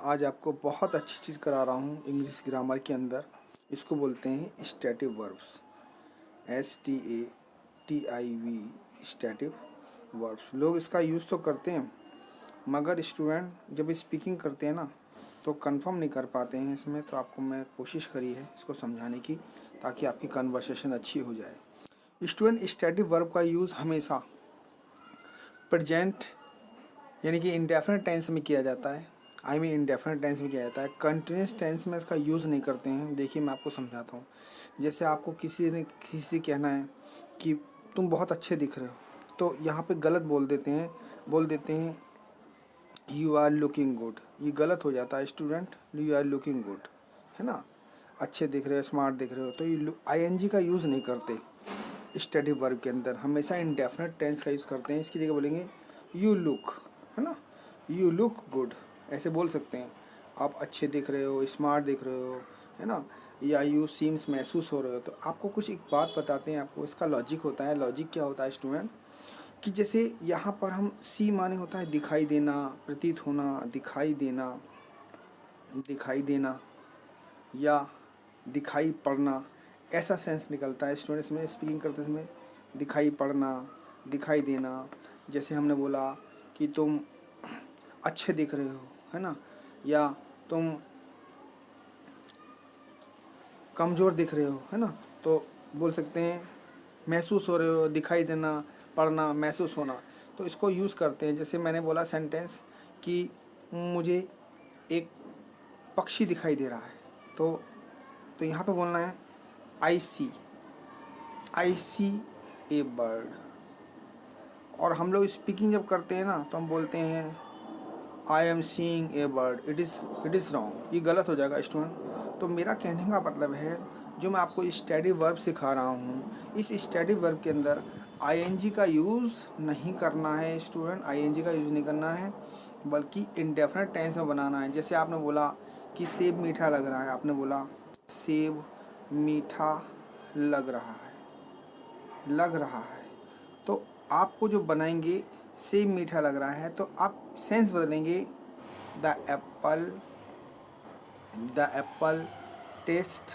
आज आपको बहुत अच्छी चीज़ करा रहा हूँ इंग्लिश ग्रामर के अंदर। इसको बोलते हैं स्टैटिव वर्ब्स, STATIV, स्टैटिव वर्ब्स। लोग इसका यूज़ तो करते हैं मगर स्टूडेंट जब स्पीकिंग करते हैं ना तो कंफर्म नहीं कर पाते हैं इसमें। तो आपको मैं कोशिश करी है इसको समझाने की ताकि आपकी कन्वर्सेशन अच्छी हो जाए। स्टूडेंट, स्टैटिव वर्ब का यूज़ हमेशा प्रेजेंट यानी कि इंडेफिनिट टेंस में किया जाता है। इंडेफिनिट टेंस में किया जाता है। कंटिन्यूस टेंस में इसका यूज़ नहीं करते हैं। देखिए मैं आपको समझाता हूँ। जैसे आपको किसी से कहना है कि तुम बहुत अच्छे दिख रहे हो, तो यहाँ पे गलत बोल देते हैं यू आर लुकिंग गुड। ये गलत हो जाता है student. You are looking good, है ना, अच्छे दिख रहे हो, स्मार्ट दिख रहे हो। तो ये ING का यूज़ नहीं करते स्टैटिव वर्ब के अंदर, हमेशा इंडेफिनिट टेंस का यूज़ करते हैं। इसकी जगह बोलेंगे यू लुक, है ना, यू लुक गुड, ऐसे बोल सकते हैं। आप अच्छे दिख रहे हो, स्मार्ट दिख रहे हो, है ना, या यू सीम्स महसूस हो रहे हो। तो आपको कुछ एक बात बताते हैं, आपको इसका लॉजिक होता है। लॉजिक क्या होता है स्टूडेंट, कि जैसे यहाँ पर हम सी माने होता है दिखाई देना, प्रतीत होना, दिखाई देना या दिखाई पड़ना, ऐसा सेंस निकलता है स्टूडेंट्स में स्पीकिंग करते समय। दिखाई पड़ना, दिखाई देना। जैसे हमने बोला कि तुम अच्छे दिख रहे हो, है ना, या तुम कमज़ोर दिख रहे हो, है ना, तो बोल सकते हैं महसूस हो रहे हो, दिखाई देना, पढ़ना, महसूस होना। तो इसको यूज़ करते हैं। जैसे मैंने बोला सेंटेंस कि मुझे एक पक्षी दिखाई दे रहा है, तो यहाँ पे बोलना है आई सी ए बर्ड। और हम लोग स्पीकिंग जब करते हैं ना तो हम बोलते हैं I am seeing a bird. It is wrong, ये गलत हो जाएगा स्टूडेंट। तो मेरा कहने का मतलब है, जो मैं आपको स्टैटिव वर्ब सिखा रहा हूँ, इस स्टैटिव वर्ब के अंदर ING का यूज़ नहीं करना है स्टूडेंट। ING का यूज़ नहीं करना है, बल्कि इंडेफिनिट टेंस में बनाना है। जैसे आपने बोला कि सेब मीठा लग रहा है, आपने बोला सेब मीठा लग रहा है, तो आपको जो बनाएंगे सेब मीठा लग रहा है, तो आप सेंस बदलेंगे द एप्पल टेस्ट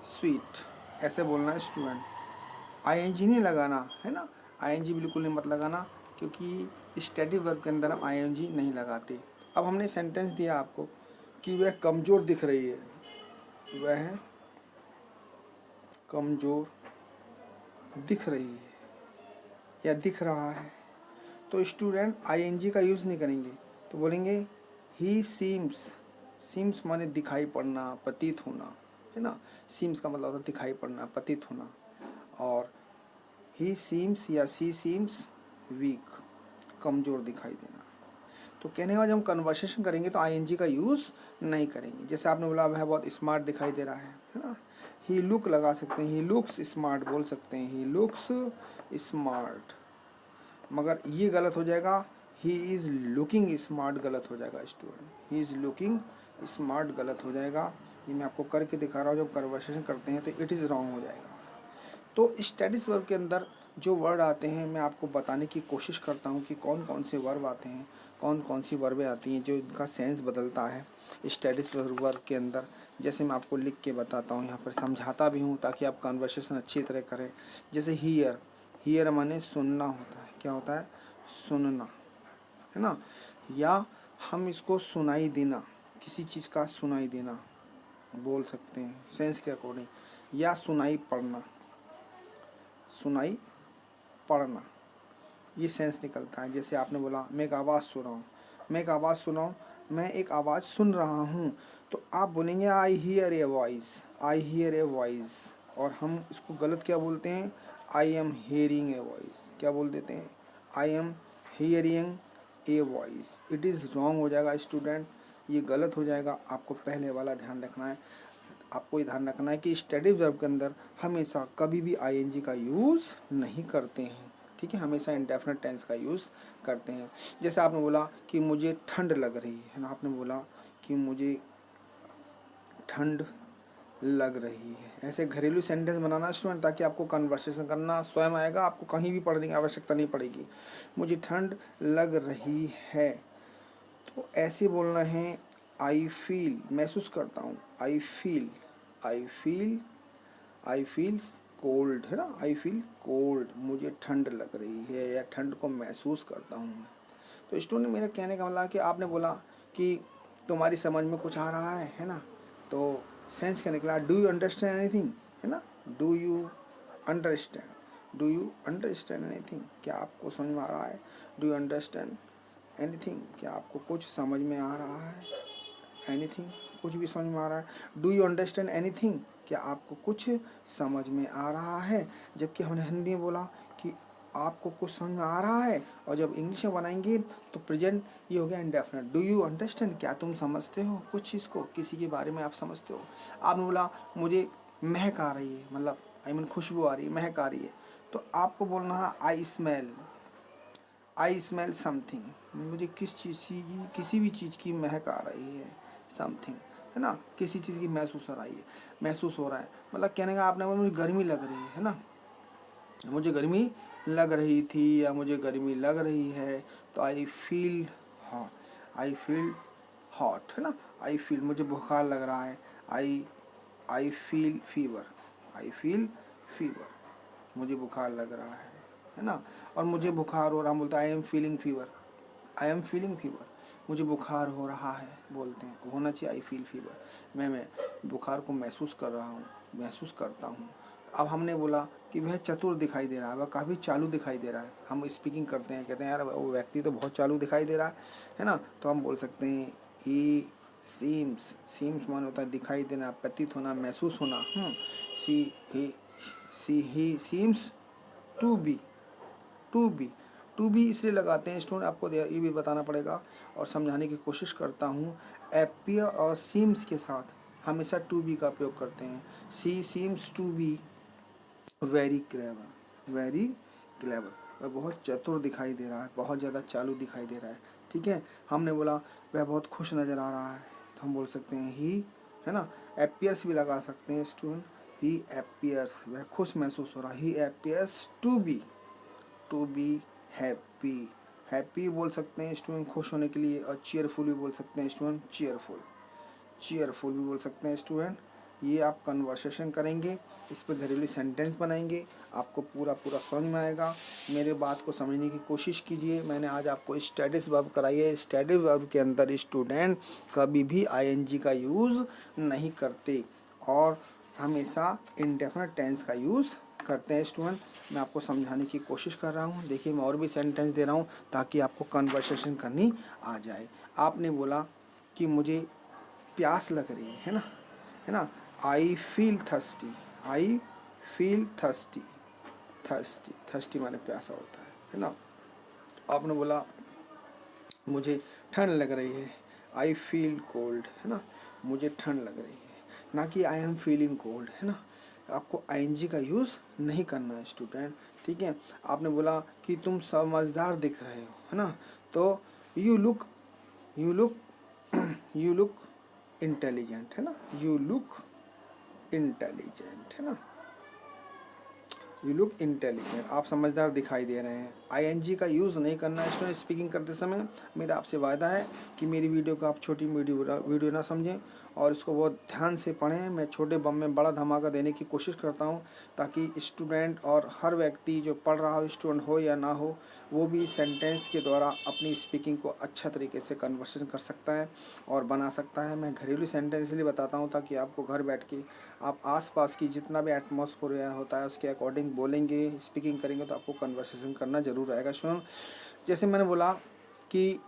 स्वीट, ऐसे बोलना है स्टूडेंट। ING नहीं लगाना है ना, ING बिल्कुल नहीं मत लगाना, क्योंकि स्टैटिव वर्ब के अंदर हम ING नहीं लगाते। अब हमने सेंटेंस दिया आपको कि वह कमज़ोर दिख रही है, वह कमज़ोर दिख रही है या दिख रहा है, तो स्टूडेंट ING का यूज़ नहीं करेंगे। तो बोलेंगे ही सीम्स माने दिखाई पड़ना, प्रतीत होना, है ना। सीम्स का मतलब होता है दिखाई पड़ना, प्रतीत होना। और ही सीम्स या सी सीम्स वीक, कमज़ोर दिखाई देना। तो कहने का जब हम कन्वर्सेशन करेंगे तो ING का यूज़ नहीं करेंगे। जैसे आपने बोला वह बहुत स्मार्ट दिखाई दे रहा है ना, ही लुक लगा सकते हैं, ही लुक्स स्मार्ट बोल सकते हैं, ही लुक्स स्मार्ट। मगर ये गलत हो जाएगा, ही इज़ लुकिंग स्मार्ट गलत हो जाएगा student. He is looking smart गलत हो जाएगा। ये मैं आपको करके दिखा रहा हूँ। जब कन्वर्सेशन करते हैं तो इट इज़ रॉन्ग हो जाएगा। तो स्टैटिस वर्ब के अंदर जो वर्ड आते हैं मैं आपको बताने की कोशिश करता हूँ कि कौन कौन से वर्ब आते हैं, कौन कौन सी वर्बें आती हैं जो इनका सेंस बदलता है स्टैटिस वर्ब के अंदर। जैसे मैं आपको लिख के बताता हूँ, यहाँ पर समझाता भी हूँ ताकि आप कन्वर्सेशन अच्छी तरह करें। जैसे हीयर माने सुनना होता है। क्या होता है? सुनना, है ना। या हम इसको सुनाई देना, किसी चीज़ का सुनाई देना बोल सकते हैं सेंस के अकॉर्डिंग। या सुनाई पढ़ना, ये सेंस निकलता है। जैसे आपने बोला मैं एक आवाज़ सुन रहा हूँ, मैं एक आवाज़ सुन रहा हूँ, मैं एक आवाज़ सुन रहा हूँ, तो आप बोलेंगे आई हियर ए वॉइस। और हम इसको गलत क्या बोलते हैं? I am hearing a voice. क्या बोल देते हैं? I am hearing a voice. It is wrong हो जाएगा स्टूडेंट, ये गलत हो जाएगा। आपको पहले वाला ध्यान रखना है। आपको ये ध्यान रखना है कि स्टैटिक वर्ब के अंदर हमेशा कभी भी ING का यूज़ नहीं करते हैं, ठीक है। हमेशा इंडेफिनिट टेंस का यूज़ करते हैं। जैसे आपने बोला कि मुझे ठंड लग रही है ना, आपने बोला कि मुझे ठंड लग रही है। ऐसे घरेलू सेंटेंस बनाना स्टूडेंट, ताकि आपको कन्वर्सेशन करना स्वयं आएगा, आपको कहीं भी पढ़ने की आवश्यकता नहीं पड़ेगी। मुझे ठंड लग रही है, वो ऐसे बोलना है आई फील, महसूस करता हूँ, I feel, I feel, I feel cold है ना, आई फील कोल्ड, मुझे ठंड लग रही है या ठंड को महसूस करता हूँ मैं। तो स्टूडेंट मेरा कहने का मतलब कि आपने बोला कि तुम्हारी समझ में कुछ आ रहा है ना, तो सेंस क्या निकला, डू यू अंडरस्टैंड एनीथिंग, है ना, do you understand, do you understand anything, क्या आपको समझ में आ रहा है, डू यू अंडरस्टैंड एनीथिंग, क्या आपको कुछ समझ में आ रहा है, एनीथिंग, कुछ भी समझ में आ रहा है, डू यू अंडरस्टैंड एनीथिंग, क्या आपको कुछ समझ में आ रहा है। जबकि हमने हिंदी में बोला कि आपको कुछ समझ में आ रहा है, और जब इंग्लिश में बनाएंगे तो प्रेजेंट ये हो गया इंडेफिनिट, डू यू अंडरस्टैंड, क्या तुम समझते हो कुछ चीज़ को, किसी के बारे में आप समझते हो। आपने बोला मुझे महक आ रही है, मतलब आई मीन खुशबू आ रही है, महक आ रही है, तो आपको बोलना है I smell, I smell something, मुझे किस चीज़ की, किसी भी चीज़ की महक आ रही है, समथिंग, है ना, किसी चीज़ की महसूस हो रही है, महसूस हो रहा है, मतलब कहने का आपने मुझे गर्मी लग रही है ना, मुझे गर्मी लग रही थी या मुझे गर्मी लग रही है, तो I feel hot, I feel hot, है ना, आई फील, मुझे बुखार लग रहा है, I feel fever, I feel fever, मुझे बुखार लग रहा है ना, और मुझे बुखार हो रहा, हम बोलते हैं I am feeling fever, I am feeling fever, मुझे बुखार हो रहा है, बोलते हैं, होना चाहिए आई फील फीवर, मैं बुखार को महसूस कर रहा हूँ, महसूस करता हूँ। अब हमने बोला कि वह चतुर दिखाई दे रहा है, वह काफ़ी चालू दिखाई दे रहा है, हम स्पीकिंग करते हैं, कहते हैं यार वो व्यक्ति तो बहुत चालू दिखाई दे रहा है ना, तो हम बोल सकते हैं ही सीम्स, सीम्स मान होता है दिखाई देना, प्रतीत होना, महसूस होना, ही seems to be, to be, to be इसलिए लगाते हैं स्टूडेंट, आपको ये भी बताना पड़ेगा और समझाने की कोशिश करता हूँ। एपियर और सीम्स के साथ हमेशा टू बी का प्रयोग करते हैं। She seems to be very clever, very clever, वह बहुत चतुर दिखाई दे रहा है, बहुत ज़्यादा चालू दिखाई दे रहा है, ठीक है। हमने बोला वह बहुत खुश नज़र आ रहा है, तो हम बोल सकते हैं ही, है ना, एपियर्स भी लगा सकते हैं स्टूडेंट, ही एपियर्स, वह खुश महसूस हो रहा है, he appears to be happy, happy बोल सकते हैं स्टूडेंट खुश होने के लिए, और चीयरफुल भी बोल सकते हैं स्टूडेंट, चीयरफुल, चीयरफुल भी बोल सकते हैं स्टूडेंट। ये आप कन्वर्सेशन करेंगे, इस पर घरेलू सेंटेंस बनाएंगे, आपको पूरा पूरा समझ में आएगा। मेरे बात को समझने की कोशिश कीजिए। मैंने आज आपको स्टैटिस वर्ब कराई है, स्टैटिस वर्ब के अंदर स्टूडेंट कभी भी आईएनजी का यूज़ नहीं करते और हमेशा इंडेफिनिट टेंस का यूज़ करते हैं स्टूडेंट। मैं आपको समझाने की कोशिश कर रहा हूँ। देखिए मैं और भी सेंटेंस दे रहा हूँ ताकि आपको कन्वर्सेशन करनी आ जाए। आपने बोला कि मुझे प्यास लग रही है ना, है ना, I feel thirsty, I feel thirsty, thirsty, thirsty माने प्यासा होता है ना। आपने बोला मुझे ठंड लग रही है, आई फील कोल्ड, है ना, मुझे ठंड लग रही है, ना कि आई एम फीलिंग कोल्ड, है ना। आपको आईएनजी का यूज़ नहीं करना है स्टूडेंट, ठीक है। आपने बोला कि तुम समझदार दिख रहे हो, है ना, तो you look, you look you look intelligent, है ना, यू लुक इंटेलिजेंट, है ना, यू लुक इंटेलिजेंट, आप समझदार दिखाई दे रहे हैं। आईएनजी का यूज़ नहीं करना है स्टूडेंट स्पीकिंग करते समय। मेरा आपसे वादा है कि मेरी वीडियो को आप छोटी वीडियो ना समझें और इसको बहुत ध्यान से पढ़ें। मैं छोटे बम में बड़ा धमाका देने की कोशिश करता हूं ताकि स्टूडेंट और हर व्यक्ति जो पढ़ रहा हो, स्टूडेंट हो या ना हो, वो भी सेंटेंस के द्वारा अपनी स्पीकिंग को अच्छा तरीके से कन्वर्सेशन कर सकता है और बना सकता है। मैं घरेलू सेंटेंस इसलिए बताता हूँ ताकि आपको घर बैठ के आप आसपास की जितना भी एटमॉस्फेयर होता है उसके अकॉर्डिंग बोलेंगे, स्पीकिंग करेंगे तो आपको कन्वर्सेशन करना ज़रूर आएगा स्टूडेंट। जैसे मैंने बोला कि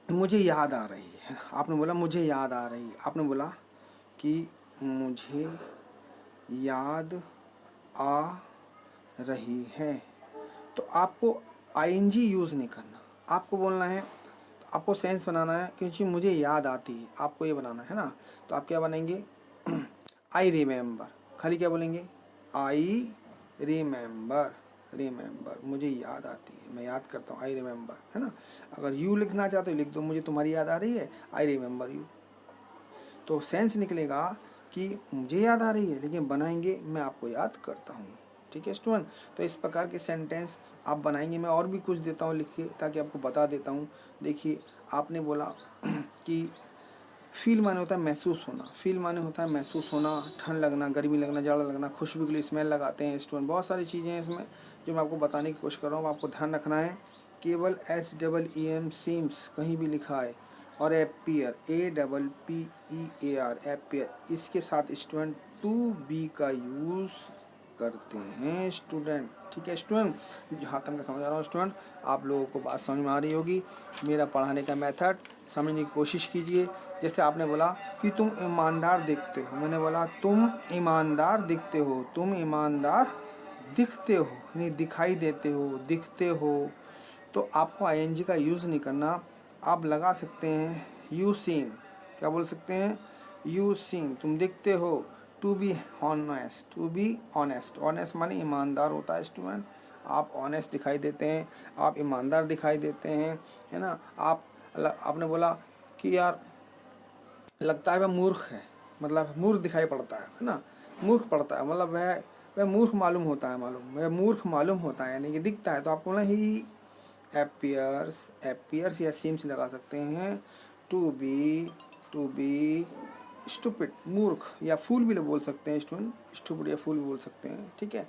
मुझे याद आ रही है, आपने बोला मुझे याद आ रही है, आपने बोला कि मुझे याद आ रही है, तो आपको आईएनजी यूज़ नहीं करना, आपको बोलना है, आपको सेंस बनाना है क्योंकि मुझे याद आती है, आपको ये बनाना है ना। तो आप क्या बनेंगे, आई रिमेम्बर, खाली क्या बोलेंगे, आई रिमेम्बर, रिमेम्बर मुझे याद आती है, मैं याद करता हूँ, आई रिमेम्बर, है ना। अगर यू लिखना चाहते हो लिख दो, मुझे तुम्हारी याद आ रही है, आई रिमेम्बर यू। तो सेंस निकलेगा कि मुझे याद आ रही है, लेकिन बनाएंगे मैं आपको याद करता हूँ, ठीक है स्टूडेंट। तो इस प्रकार के सेंटेंस आप बनाएंगे। मैं और भी कुछ देता हूँ लिख के ताकि आपको बता देता हूँ। देखिए आपने बोला कि फील माने होता है महसूस होना, फील माने होता है महसूस होना, ठंड लगना, गर्मी लगना, जाड़ा लगना, खुशबू के लिए स्मेल लगाते हैं स्टूडेंट। बहुत सारी चीज़ें हैं इसमें जो मैं आपको बताने की कोशिश कर रहा हूँ। आपको ध्यान रखना है केवल SEEM सीम्स कहीं भी लिखा है और एपियर APPEAR एपियर इसके साथ स्टूडेंट टू बी का यूज़ करते हैं स्टूडेंट। ठीक है स्टूडेंट, जहाँ तक मैं समझ आ रहा हूँ स्टूडेंट आप लोगों को बात समझ में आ रही होगी। मेरा पढ़ाने का मेथड समझने की कोशिश कीजिए। जैसे आपने बोला कि तुम ईमानदार दिखते हो, मैंने बोला तुम ईमानदार दिखते हो, तुम ईमानदार दिखते हो यानी दिखाई देते हो, दिखते हो। तो आपको ING का यूज़ नहीं करना, आप लगा सकते हैं यू सीम। क्या बोल सकते हैं? यू सीम, तुम दिखते हो। To be honest, to be honest, honest माने ईमानदार होता है स्टूडेंट। आप ऑनेस्ट दिखाई देते हैं, आप ईमानदार दिखाई देते हैं, है ना। आपने बोला कि यार लगता है वह मूर्ख है, मतलब मूर्ख दिखाई पड़ता है ना, मूर्ख पड़ता है मतलब वह मूर्ख मालूम होता है, वह मूर्ख मालूम होता है यानी कि दिखता है। तो आपको ना ही एपियर्स या सीम्स लगा सकते हैं। टू बी स्टूपिड, मूर्ख, या फूल भी बोल सकते हैं स्टूडेंट, स्टूपिड या फूल भी बोल सकते हैं। ठीक है,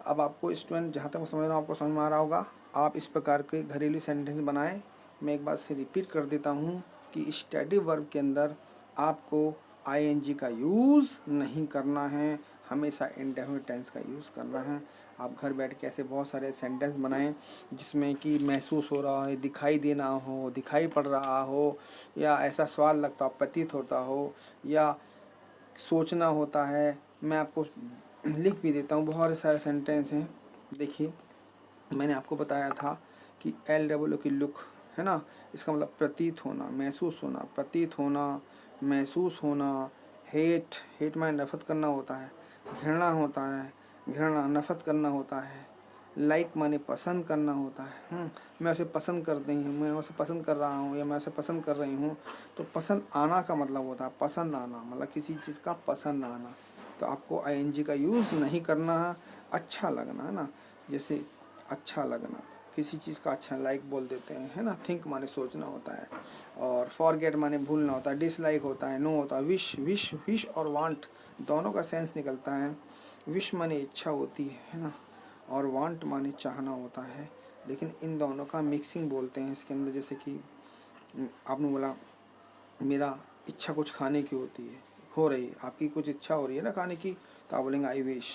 अब आपको स्टूडेंट जहाँ तक मैं समझ रहा हूँ आपको समझ में आ रहा होगा। आप इस प्रकार के घरेलू सेंटेंस बनाएं। मैं एक बार से रिपीट कर देता हूँ कि स्टडी वर्ब के अंदर आपको ING का यूज़ नहीं करना है, हमेशा इंडेफिनिट टेंस का यूज़ करना है। आप घर बैठ के ऐसे बहुत सारे सेंटेंस बनाएं जिसमें कि महसूस हो रहा है, दिखाई देना हो, दिखाई पड़ रहा हो, या ऐसा सवाल लगता हो, प्रतीत होता हो, या सोचना होता है। मैं आपको लिख भी देता हूँ, बहुत सारे सेंटेंस हैं। देखिए मैंने आपको बताया था कि LWO की लुक है ना, इसका मतलब प्रतीत होना, महसूस होना, प्रतीत होना, महसूस होना। हेट माने नफरत करना होता है, घृणा होता है, घृणा नफरत करना होता है। लाइक माने पसंद करना होता है। मैं उसे पसंद करती हूँ, मैं उसे पसंद कर रहा हूँ, या मैं उसे पसंद कर रही हूँ। तो पसंद आना का मतलब होता है पसंद आना, मतलब किसी चीज़ का पसंद आना। तो आपको ING का यूज़ नहीं करना है। अच्छा लगना है ना, जैसे अच्छा लगना, किसी चीज़ का अच्छा, लाइक बोल देते हैं, है ना। थिंक माने सोचना होता है, और फॉरगेट माने भूलना होता है, डिसलाइक होता है, नो होता है। विश और वांट दोनों का सेंस निकलता है। विश माने इच्छा होती है ना, और वांट माने चाहना होता है, लेकिन इन दोनों का मिक्सिंग बोलते हैं इसके अंदर। जैसे कि आपने बोला मेरा इच्छा कुछ खाने की होती है, हो रही है, आपकी कुछ इच्छा हो रही है ना खाने की, तो आप बोलेंगे आई विश,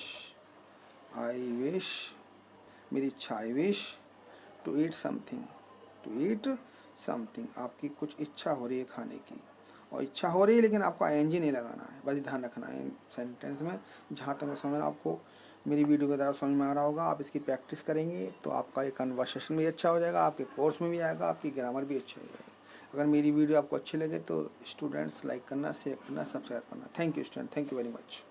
मेरी इच्छा, I wish to eat something, आपकी कुछ इच्छा हो रही है खाने की, और इच्छा हो रही है लेकिन आपको ING नहीं लगाना है, बस ध्यान रखना है इन सेंटेंस में। जहाँ तक मैं समझ रहा हूँ आपको मेरी वीडियो के द्वारा समझ में आ रहा होगा। आप इसकी प्रैक्टिस करेंगे तो आपका ये कन्वर्सेशन भी अच्छा हो जाएगा, आपके कोर्स में भी आएगा, आपकी ग्रामर भी अच्छी हो जाएगी। अगर मेरी वीडियो आपको अच्छी लगे तो स्टूडेंट्स लाइक करना, शेयर करना, सब्सक्राइब करना। Thank you student, thank you very much.